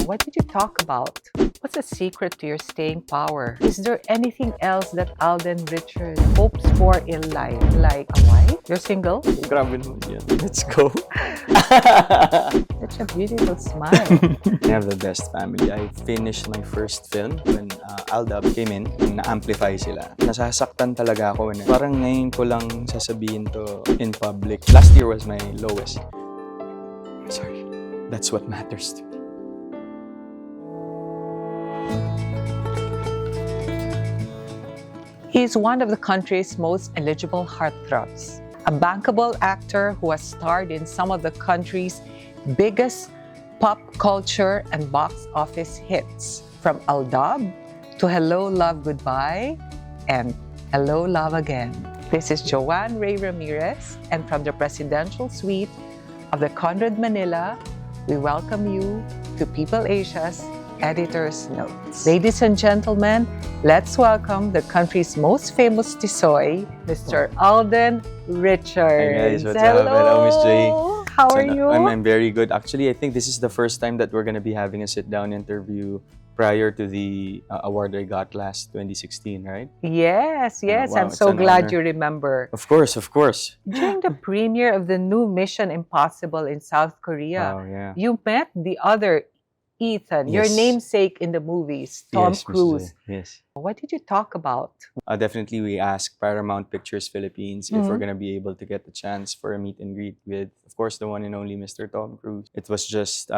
What did you talk about? What's the secret to your staying power? Is there anything else that Alden Richards hopes for in life? Like a wife? You're single? Grabe naman yan. Let's go. Such a beautiful smile. I have the best family. I finished my first film when Aldab came in. Na-amplify sila. Nasasaktan talaga ako. Parang ngayon ko lang sasabihin to in public. Last year was my lowest. Sorry. That's what matters to me. He is one of the country's most eligible heartthrobs, a bankable actor who has starred in some of the country's biggest pop culture and box office hits, from Aldab to Hello, Love, Goodbye and Hello, Love Again. This is Joanne Ramirez, and from the presidential suite of the Conrad Manila, we welcome you to PeopleAsia's Editor's Notes. Ladies and gentlemen, let's welcome the country's most famous Tisoy, Mr. Alden Richards. Hey guys, what's up? Hello, Miss J. How are you? I'm very good. Actually, I think this is the first time that we're going to be having a sit-down interview prior to the award I got last 2016, right? Yes. Wow, I'm so glad you remember. Of course. During the premiere of the new Mission Impossible in South Korea, Oh, yeah. you met the other Ethan, your Yes. namesake in the movies, Tom Yes, Miss J. Cruise. Yes. What did you talk about? Definitely, we asked Paramount Pictures Philippines if we're gonna be able to get the chance for a meet and greet with, of course, the one and only Mr. Tom Cruise. It was just,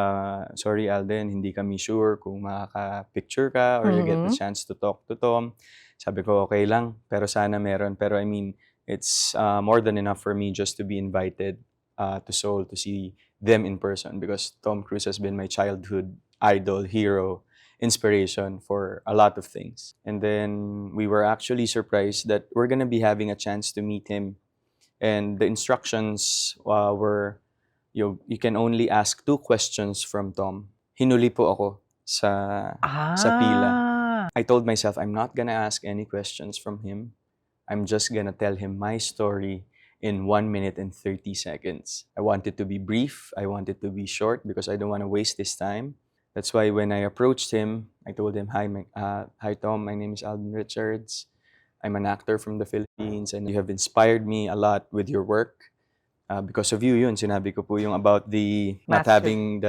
sorry Alden, hindi kami sure kung makaka-picture ka or you get the chance to talk to Tom. Sabi ko, okay lang, pero sana meron. Pero I mean, it's more than enough for me just to be invited to Seoul to see them in person, because Tom Cruise has been my childhood idol, hero, inspiration for a lot of things. And then we were actually surprised that we're gonna be having a chance to meet him. And the instructions were, you can only ask 2 questions from Tom. Hinuli po ako sa pila. I told myself, I'm not gonna ask any questions from him. I'm just gonna tell him my story in 1 minute and 30 seconds. I want it to be brief. I want it to be short because I don't want to waste his time. That's why when I approached him, I told him, hi Tom, my name is Alden Richards. I'm an actor from the Philippines and you have inspired me a lot with your work. Because of you, yun, sinabi ko po yung about the not having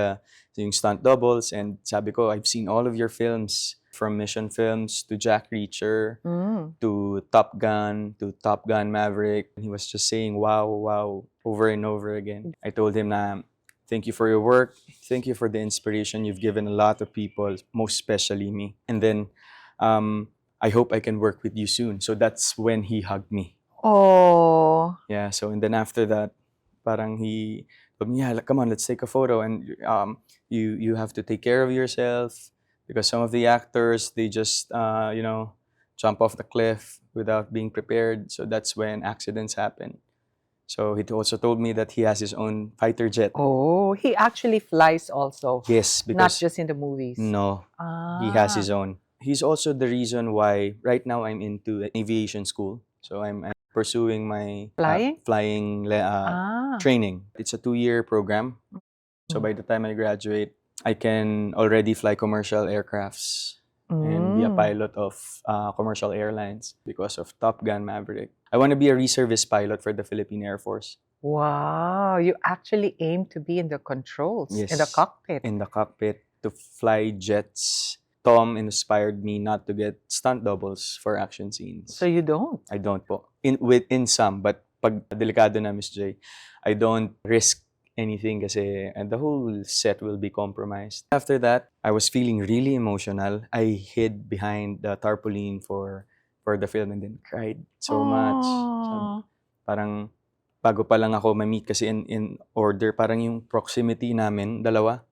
yung stunt doubles, and sabi ko, I've seen all of your films, from Mission Films to Jack Reacher to Top Gun to Top Gun Maverick. He was just saying, wow, over and over again. I told him na, thank you for your work. Thank you for the inspiration you've given a lot of people, most especially me. And then, I hope I can work with you soon. So that's when he hugged me. Oh. Yeah, so and then after that, parang he told me, yeah, come on, let's take a photo. And you have to take care of yourself, because some of the actors, they just, jump off the cliff without being prepared. So that's when accidents happen. So he also told me that he has his own fighter jet. Oh, he actually flies also. Yes, because... Not just in the movies. No, he has his own. He's also the reason why right now I'm into aviation school. So I'm pursuing my flying training. It's a 2-year program. So by the time I graduate, I can already fly commercial aircrafts and be a pilot of commercial airlines because of Top Gun Maverick. I want to be a reservist pilot for the Philippine Air Force. Wow, you actually aim to be in the controls, Yes, in the cockpit. In the cockpit, to fly jets. Tom inspired me not to get stunt doubles for action scenes. So you don't? I don't po. In some, but pag delikado na, Miss J, I don't risk anything kasi and the whole set will be compromised. After that, I was feeling really emotional. I hid behind the tarpaulin for the film and then cried so much. So, parang bago pa lang ako ma-meet kasi in order, parang yung proximity namin, dalawa,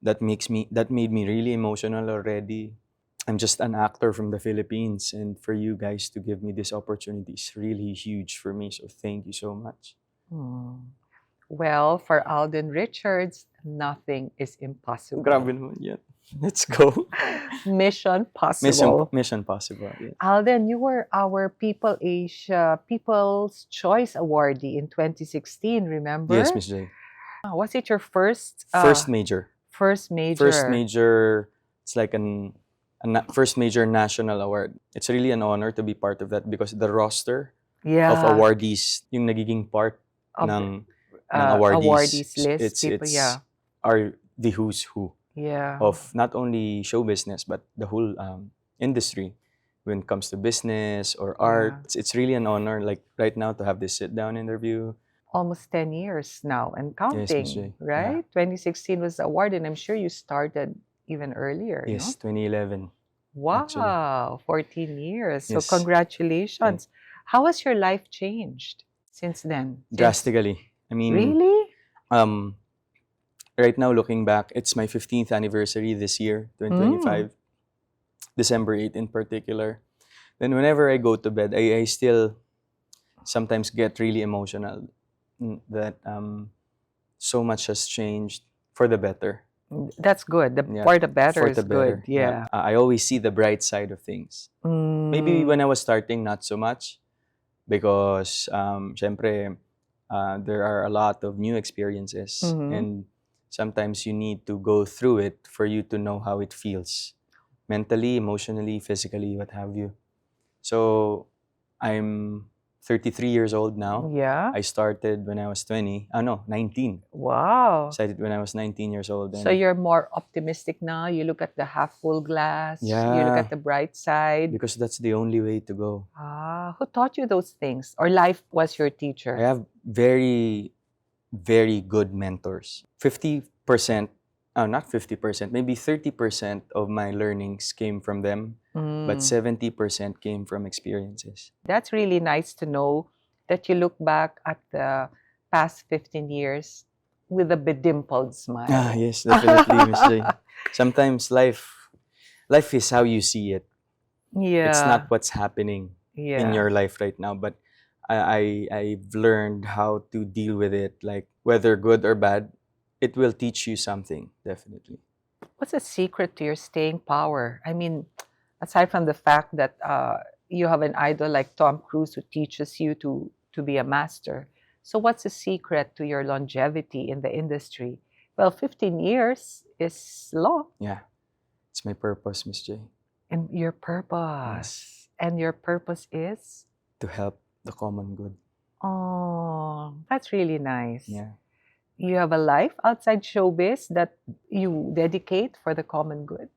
that made me really emotional already. I'm just an actor from the Philippines, and for you guys to give me this opportunity is really huge for me. So thank you so much. Well, for Alden Richards, nothing is impossible. Grabe naman yan. Let's go. Mission possible. Mission possible. Yeah. Alden, you were our PeopleAsia People's Choice Awardee in 2016, remember? Yes, Miss J. Was it your first? First major. first First major. major, it's like first major national award. It's really an honor to be part of that because the roster of Yeah. awardees, yung nagiging part Of ng awardees awardees, list. People, yeah. are the who's who Yeah. of not only show business but the whole industry when it comes to business or art. Yeah. It's really an honor, like right now, to have this sit down interview. Almost 10 years now and Yes, Miss counting, J. right? 2016 was the award, and I'm sure you started even earlier, no? Yes, 2011. Wow, 14 years. So Yes. congratulations. How has your life changed since then? Drastically. I mean, Really? right now, looking back, it's my 15th anniversary this year, 2025, December 8 in particular. Then whenever I go to bed, I still sometimes get really emotional that so much has changed for the better. That's good. Yeah, For the better for is the better. good. Yeah. I always see the bright side of things. Maybe when I was starting, not so much, because syempre, there are a lot of new experiences, and sometimes you need to go through it for you to know how it feels, mentally, emotionally, physically, what have you. So I'm 33 years old now. Yeah. I started when I was 19. Wow. Started when I was 19 years old. So you're more optimistic now. You look at the half full glass. You look Yeah. at the bright side. Because that's the only way to go. Who taught you those things? Or life was your teacher? I have very, very good mentors. 50%, not 50%, maybe 30% of my learnings came from them, but 70% came from experiences. That's really nice to know that you look back at the past 15 years with a bedimpled smile. Yes, definitely, Miss J. Sometimes life is how you see it. Yeah. It's not what's happening in your life right now, but I've learned how to deal with it, like whether good or bad, it will teach you something, definitely. What's the secret to your staying power? I mean, aside from the fact that you have an idol like Tom Cruise who teaches you to be a master. So what's the secret to your longevity in the industry? Well, 15 years is long. Yeah. It's my purpose, Miss J. And your purpose. And your purpose is? To help the common good. Oh, that's really nice. Yeah. You have a life outside showbiz that you dedicate for the common good?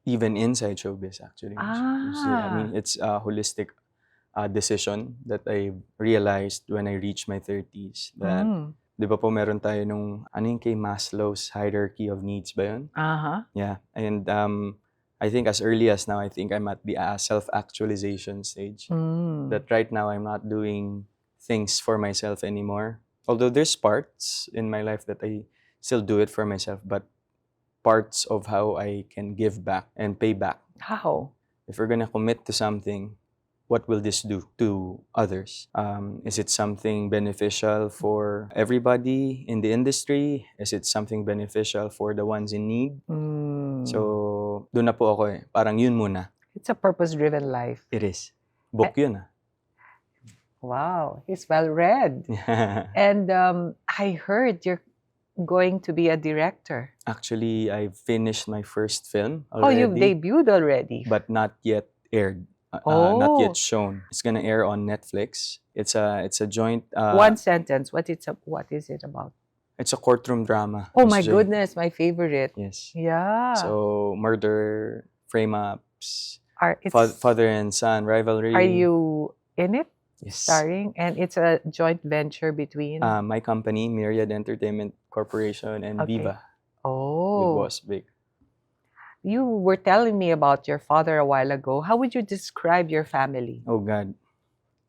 Even inside showbiz, actually. I mean, it's a holistic decision that I realized when I reached my 30s. That, di ba po meron tayo nung, ano yung kay Maslow's hierarchy of needs ba yun? Yeah. And I think as early as now, I think I'm at the self-actualization stage. That right now, I'm not doing things for myself anymore. Although there's parts in my life that I still do it for myself, but parts of how I can give back and pay back. How? If we're gonna commit to something, what will this do to others? Is it something beneficial for everybody in the industry? Is it something beneficial for the ones in need? So, doon na po ako eh. Parang yun muna. It's a purpose-driven life. It is. Book yun ah. Wow, he's well-read. And I heard you're going to be a director. Actually, I finished my first film already. Oh, you've debuted already. But not yet aired. Not yet shown. It's gonna air on Netflix. It's a joint. One sentence. What is it about? It's a courtroom drama. Oh my goodness, my favorite. Yes. Yeah. So murder, frame-ups, It's, father and son rivalry. Are you in it? Yes. Starring, and it's a joint venture between my company, Myriad Entertainment Corporation, and Viva. Oh. With Boss Big. You were telling me about your father a while ago. How would you describe your family? Oh God,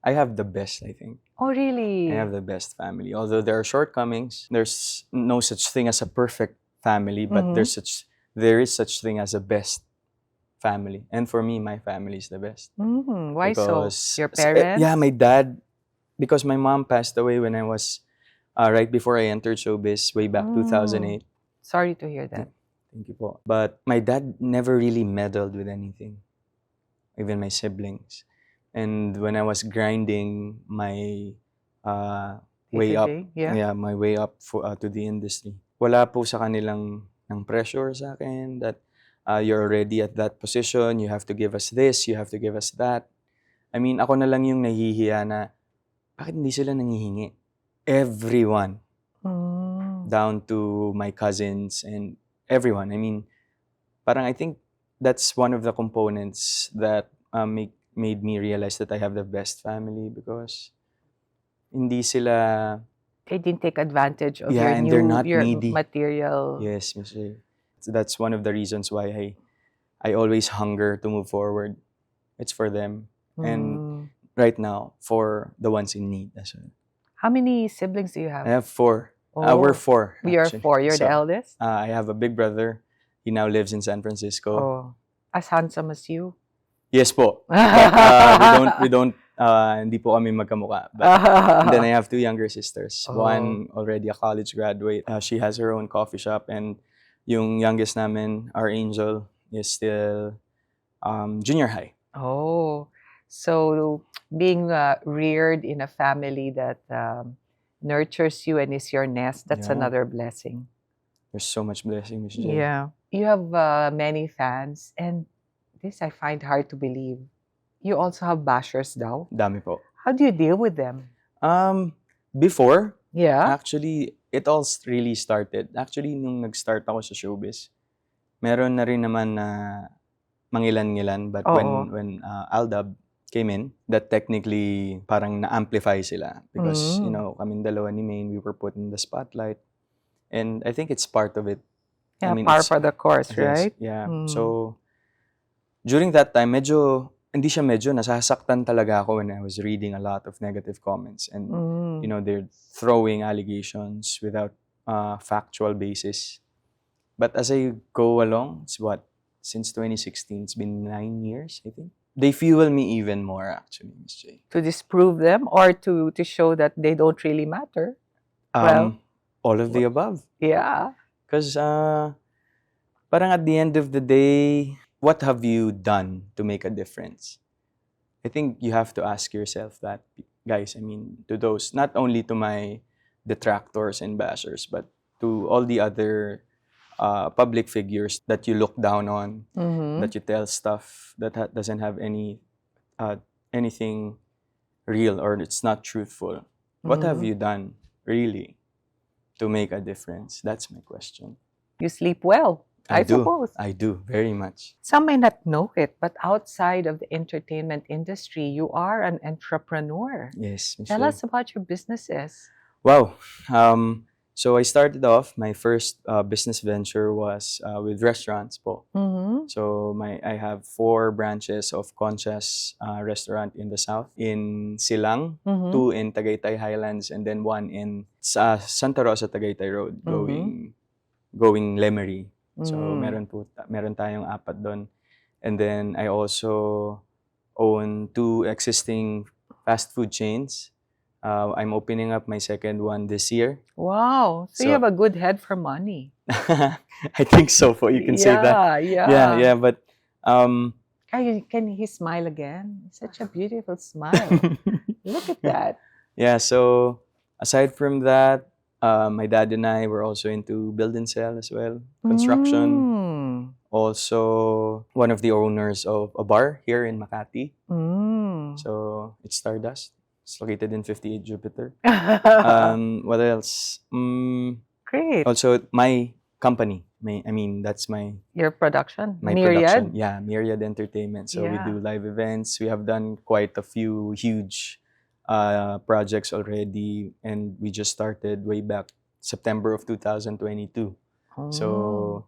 I have the best, I think. Oh really? I have the best family. Although there are shortcomings, there's no such thing as a perfect family, but there is such thing as a best family. And for me, my family is the best. Why because, so? Your parents? Yeah, my dad. Because my mom passed away when I was right before I entered showbiz, way back 2008. Sorry to hear that. Thank you po. But my dad never really meddled with anything, even my siblings. And when I was grinding my way up, my way up to the industry, wala po sa kanilang ng pressure sa akin that you're already at that position, you have to give us this, you have to give us that. I mean, ako na lang yung nahihiya na, bakit hindi sila nangihingi? Everyone, down to my cousins and everyone. I mean, parang I think that's one of the components that made me realize that I have the best family because hindi sila... They didn't take advantage of Yeah, and they're not your needy. material. Yes, Miss Ray. So that's one of the reasons why I always hunger to move forward. It's for them. And right now, for the ones in need as well. How many siblings do you have? I have 4. Oh. We're 4. We are actually. 4. You're the So, eldest? I have a big brother. He now lives in San Francisco. Oh. As handsome as you? Yes po. But we don't, hindi po kami magkamukha. But, and then I have 2 younger sisters. One already a college graduate. She has her own coffee shop. And yung youngest namin, our angel, is still junior high. Oh. So, being reared in a family that nurtures you and is your nest, that's another blessing. There's so much blessing, Miss J. Yeah. You have many fans, and this I find hard to believe. You also have bashers daw. Dami po. How do you deal with them? Before, Yeah. actually, it all really started. Actually, nung nag-start ako sa showbiz, meron na rin naman na mangilan-ngilan. But when Aldab came in, that technically parang na-amplify sila. Because, you know, kaming dalawa ni Maine, we were put in the spotlight. And I think it's part of it. Yeah, I mean, par for the course, yes, right? Yeah. So, during that time, hindi siya medyo, nasasaktan talaga ako when I was reading a lot of negative comments. And, you know, they're throwing allegations without factual basis. But as I go along, it's since 2016, it's been 9 years, I think. They fuel me even more, actually, Ms. J. To disprove them or to show that they don't really matter? All of the above. Yeah. Because parang at the end of the day, what have you done to make a difference? I think you have to ask yourself that, guys. I mean, to those, not only to my detractors and bashers, but to all the other public figures that you look down on, that you tell stuff that doesn't have anything real or it's not truthful. What have you done, really, to make a difference? That's my question. You sleep well, I suppose. I do, very much. Some may not know it, but outside of the entertainment industry, you are an entrepreneur. Yes, Ms. Tell Ray. us about your businesses. Wow. So I started off, my first business venture was with restaurants po. So I have 4 branches of Concha's restaurant in the south, in Silang, 2 in Tagaytay Highlands, and then 1 in Santa Rosa, Tagaytay Road, going Lemery. So meron tayong 4 doon. And then I also own 2 existing fast food chains. I'm opening up my second one this year. Wow. So you have a good head for money. I think so. You can say that. Yeah. But can he smile again? Such a beautiful smile. Look at that. Yeah. So aside from that, my dad and I were also into build and sell as well, construction. Also, one of the owners of a bar here in Makati. So it's Stardust. It's located in 58 Jupiter. What else? Great. Also, my company. That's your production. My Myriad? production. Yeah, Myriad Entertainment. So we do live events. We have done quite a few huge projects already, and we just started way back September of 2022. So,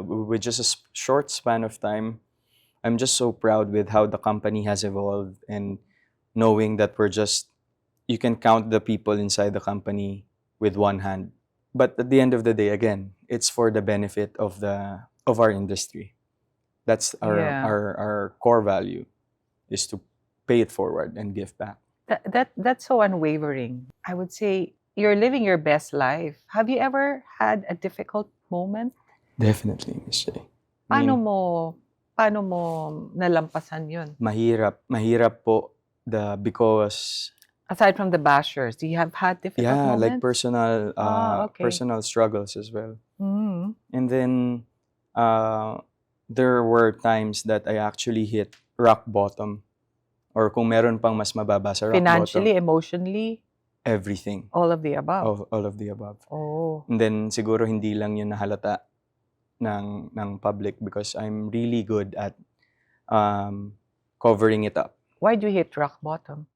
with just a short span of time, I'm just so proud with how the company has evolved, and knowing that you can count the people inside the company with one hand. But at the end of the day, again, it's for the benefit of our industry. That's our core value, is to pay it forward and give back. That's so unwavering. I would say you're living your best life. Have you ever had a difficult moment? Definitely, Ms. J. Paano mo nalampasan yun? Mahirap po because Aside from the bashers, do you have had difficult Yeah, moments? like Okay. personal struggles as well. Mm. And then there were times that I actually hit rock bottom, or kung meron pang mas mababa sa rock Financially, bottom, emotionally, everything. all of the above. All of the above. Oh. And then siguro hindi lang yun nahalata ng public because I'm really good at covering it up. Why do you hit rock bottom?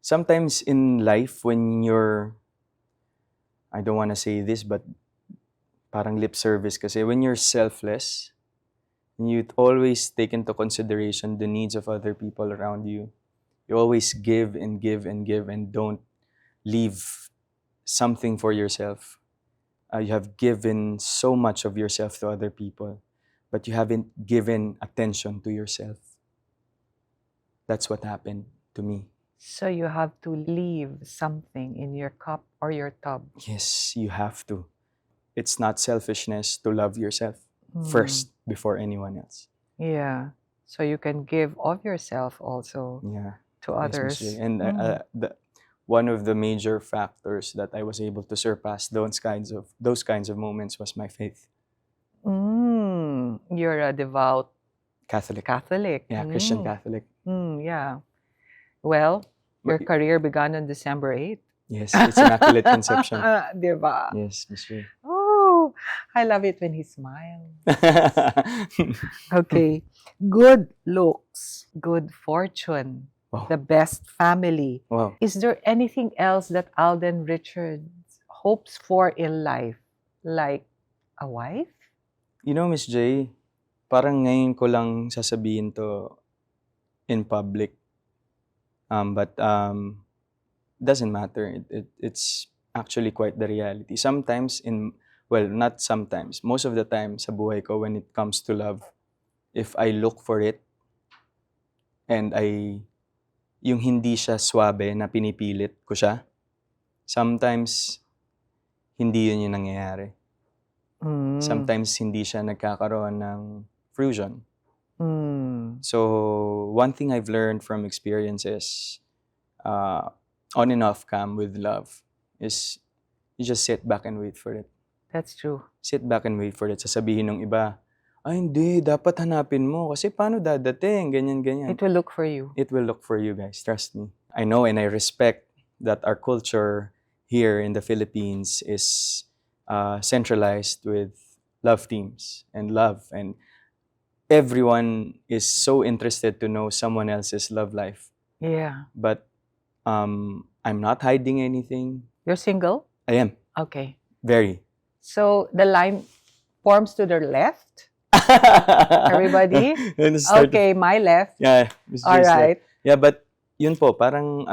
Sometimes in life, when you're, I don't want to say this, but parang lip service kasi, when you're selfless, and you always take into consideration the needs of other people around you, you always give and give and give and don't leave something for yourself. You have given so much of yourself to other people, but you haven't given attention to yourself. That's what happened to me. So you have to leave something in your cup or your tub. Yes, you have to. It's not selfishness to love yourself first before anyone else. Yeah. So you can give of yourself also Yeah. to Yes, Miss others. J. And one of the major factors that I was able to surpass those kinds of moments was my faith. You're a devout Catholic. Yeah, Christian Catholic. Yeah. Well, your But- career began on December 8th. Yes, it's Immaculate Conception. Diba? Yes, Miss J. Oh, I love it when he smiles. Okay. Good looks, good fortune, Wow. the best family. Wow. Is there anything else that Alden Richards hopes for in life? Like a wife? You know, Miss J, parang ngayon ko lang sasabihin to in public. But doesn't matter. It's actually quite the reality. Sometimes not sometimes, most of the time sa buhay ko when it comes to love, if I look for it and yung hindi siya swabe na pinipilit ko siya, sometimes hindi yun yung nangyayari. Sometimes hindi siya nagkakaroon ng fruition. So one thing I've learned from experiences on and off cam with love is you just sit back and wait for it. That's true. Sit back and wait for it. Sasabihin ng iba, ay hindi, dapat hanapin mo kasi paano dadating, ganyan. It will look for you. It will look for you guys, trust me. I know and I respect that our culture here in the Philippines is centralized with love teams and love, and everyone is so interested to know someone else's love life. Yeah. But I'm not hiding anything. You're single? I am. Okay. Very. So the line forms to the left. Everybody? Okay, my left. Yeah. Miss All J's right. left. Yeah, but yun po, parang,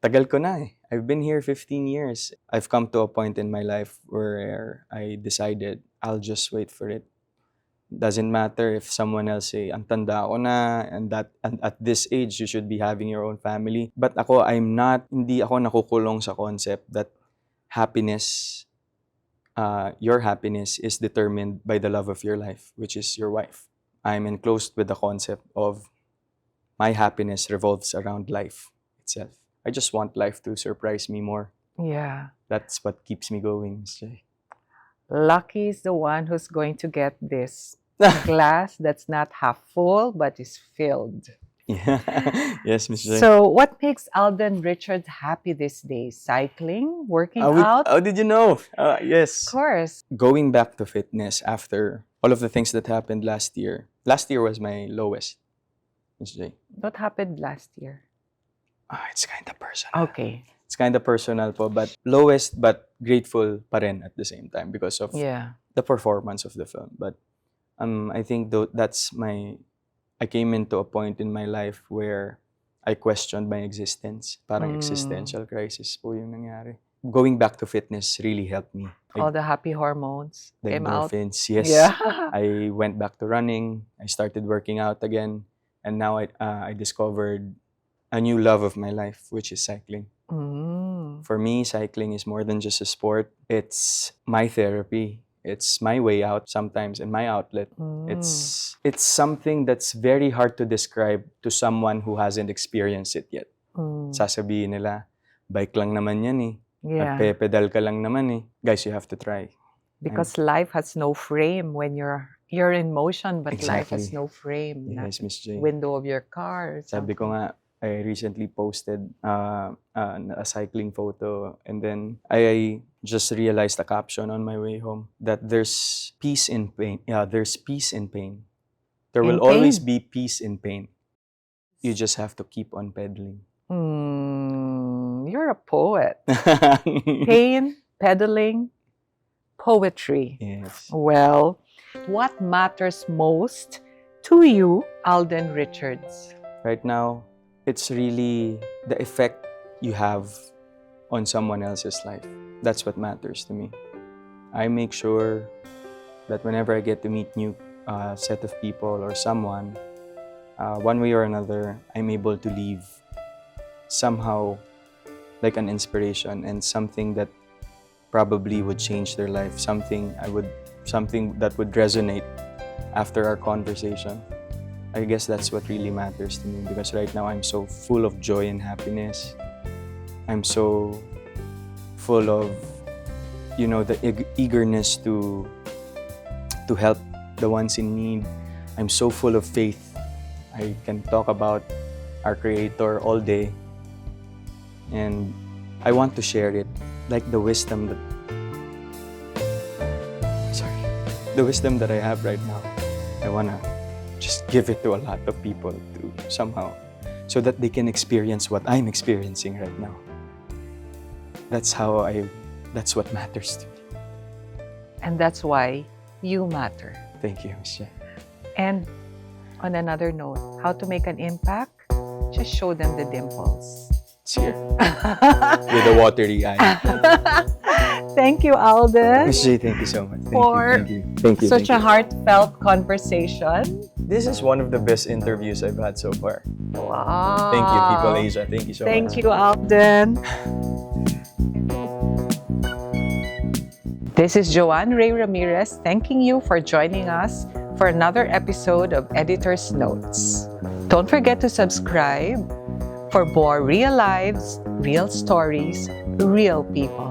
tagal ko na eh. I've been here 15 years. I've come to a point in my life where I decided I'll just wait for it. Doesn't matter if someone else say, ang tanda ko na, and at this age, you should be having your own family. But ako, hindi ako nakukulong sa concept that happiness, your happiness is determined by the love of your life, which is your wife. I'm enclosed with the concept of my happiness revolves around life itself. I just want life to surprise me more. Yeah. That's what keeps me going, Ms. J. Lucky is the one who's going to get this glass that's not half full but is filled. Yeah. Yes, Ms. J. So, what makes Alden Richards happy these days? Cycling, working out? How did you know? Yes. Of course. Going back to fitness after all of the things that happened last year. Last year was my lowest, Ms. J. What happened last year? It's kind of personal. Okay. It's kind of personal po, but lowest but grateful pa rin at the same time because of the performance of the film. But I think I came into a point in my life where I questioned my existence. Parang existential crisis po yung nangyari. Going back to fitness really helped me. All the happy hormones The came out. endorphins, yes. Yeah. I went back to running. I started working out again. And now I discovered a new love of my life, which is cycling. For me, cycling is more than just a sport. It's my therapy. It's my way out sometimes and my outlet. It's something that's very hard to describe to someone who hasn't experienced it yet. Sasabihin nila, bike lang naman yan eh. Yeah. Nagpe-pedal ka lang naman eh. Guys, you have to try. Because life has no frame when you're in motion, but life has Exactly. no frame. Yes, Miss J. Window of your car. Or Sabi ko something. nga, I recently posted a cycling photo, and then I just realized a caption on my way home that there's peace in pain. Yeah, there's peace in pain. There will always be peace in pain. You just have to keep on pedaling. You're a poet. Pain, pedaling, poetry. Yes. Well, what matters most to you, Alden Richards? Right now, it's really the effect you have on someone else's life. That's what matters to me. I make sure that whenever I get to meet new set of people or someone, one way or another, I'm able to leave somehow like an inspiration and something that probably would change their life, something that would resonate after our conversation. I guess that's what really matters to me, because right now I'm so full of joy and happiness. I'm so full of, the eagerness to help the ones in need. I'm so full of faith. I can talk about our Creator all day, and I want to share it, like the wisdom that I have right now. I wanna just give it to a lot of people to somehow, so that they can experience what I'm experiencing right now. That's what matters to me. And that's why you matter. Thank you, Miss Jen. And on another note, how to make an impact? Just show them the dimples. It's here. With a watery eye. Thank you, Alden, Miss J, thank you so much. for Thank you. such a heartfelt conversation. This is one of the best interviews I've had so far. Wow. Thank you, PeopleAsia. Thank you so much. Thank you, Alden. This is Joanne Ramirez thanking you for joining us for another episode of Editor's Notes. Don't forget to subscribe for more real lives, real stories, real people.